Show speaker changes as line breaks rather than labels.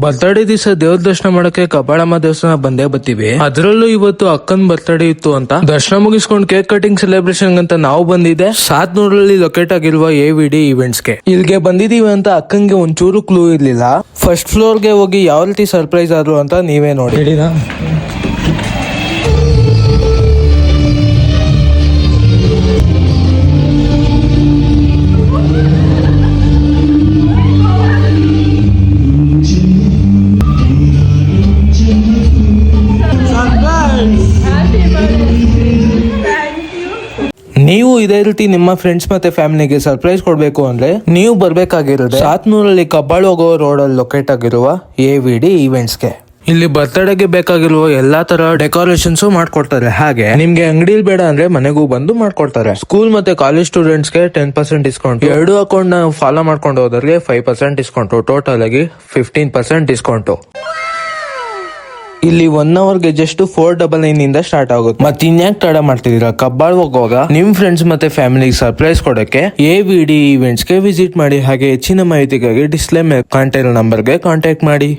Birthday ದಿವಸ ದೇವ್ರ ದರ್ಶನ ಮಾಡಕ್ಕೆ ಕಬ್ಬಾಳಮ್ಮ ದೇವಸ್ಥಾನ ಬಂದೇ ಬರ್ತೀವಿ. ಅದ್ರಲ್ಲೂ ಇವತ್ತು ಅಕ್ಕನ್ ಬರ್ತಡೇ ಇತ್ತು ಅಂತ ದರ್ಶನ ಮುಗಿಸ್ಕೊಂಡು ಕೇಕ್ ಕಟಿಂಗ್ ಸೆಲೆಬ್ರೇಷನ್ ಅಂತ ನಾವು ಬಂದಿದೆ 700 ಲೊಕೇಟ್ ಆಗಿರುವ AVD ಈವೆಂಟ್ಸ್ ಗೆ. ಇಲ್ಲಿಗೆ ಬಂದಿದೀವಿ ಅಂತ ಅಕ್ಕಂಗೆ ಒಂಚೂರು ಕ್ಲೂ ಇರ್ಲಿಲ್ಲ. ಫಸ್ಟ್ ಫ್ಲೋರ್ ಗೆ ಹೋಗಿ ಯಾವ ರೀತಿ ಸರ್ಪ್ರೈಸ್ ಆದ್ರು ಅಂತ ನೀವೇ ನೋಡಿ. ನೀವು ಇದೇ ರೀತಿ ನಿಮ್ಮ ಫ್ರೆಂಡ್ಸ್ ಮತ್ತೆ ಫ್ಯಾಮಿಲಿಗೆ ಸರ್ಪ್ರೈಸ್ ಕೊಡ್ಬೇಕು ಅಂದ್ರೆ ನೀವು ಬರ್ಬೇಕಾಗಿರೋದು 700 ಕಬ್ಬಾಳು ಹೋಗೋ ರೋಡ್ ಅಲ್ಲಿ ಲೊಕೇಟ್ ಆಗಿರುವ AVD ಈವೆಂಟ್ಸ್ ಗೆ. ಇಲ್ಲಿ ಬರ್ತಡೇಗೆ ಬೇಕಾಗಿರುವ ಎಲ್ಲಾ ತರ ಡೆಕೋರೇಷನ್ಸ್ ಮಾಡ್ಕೊಡ್ತಾರೆ. ಹಾಗೆ ನಿಮ್ಗೆ ಅಂಗಡಿಲಿ ಬೇಡ ಅಂದ್ರೆ ಮನೆಗೂ ಬಂದು ಮಾಡ್ಕೊಡ್ತಾರೆ. ಸ್ಕೂಲ್ ಮತ್ತೆ ಕಾಲೇಜ್ ಸ್ಟೂಡೆಂಟ್ಸ್ ಗೆ 10% ಡಿಸ್ಕೌಂಟ್, 2 ಅಕೌಂಟ್ ನ ಫಾಲೋ ಮಾಡ್ಕೊಂಡು ಹೋದವ್ರಿಗೆ 5% ಡಿಸ್ಕೌಂಟ್, ಟೋಟಲ್ ಆಗಿ 15% ಡಿಸ್ಕೌಂಟ್. ಇಲ್ಲಿ 1 ಅವರ್ಗೆ ಜಸ್ಟ್ 499 ಇಂದ ಸ್ಟಾರ್ಟ್ ಆಗುತ್ತೆ. ಮತ್ತೆ ಇನ್ಯಾಕ್ ತಡ ಮಾಡ್ತಿದೀರಾ, ಕಬ್ಬಾಳ್ ಹೋಗುವಾಗ ನಿಮ್ ಫ್ರೆಂಡ್ಸ್ ಮತ್ತೆ ಫ್ಯಾಮಿಲಿಗೆ ಸರ್ಪ್ರೈಸ್ ಕೊಡಕ್ಕೆ AVD ಈವೆಂಟ್ಸ್ ಗೆ ವಿಸಿಟ್ ಮಾಡಿ. ಹಾಗೆ ಹೆಚ್ಚಿನ ಮಾಹಿತಿಗಾಗಿ ಡಿಸ್ಪ್ಲೇ ಮೇಲೆ ಕಾಂಟ್ಯಾಕ್ಟ್ ನಂಬರ್ ಗೆ ಕಾಂಟ್ಯಾಕ್ಟ್ ಮಾಡಿ.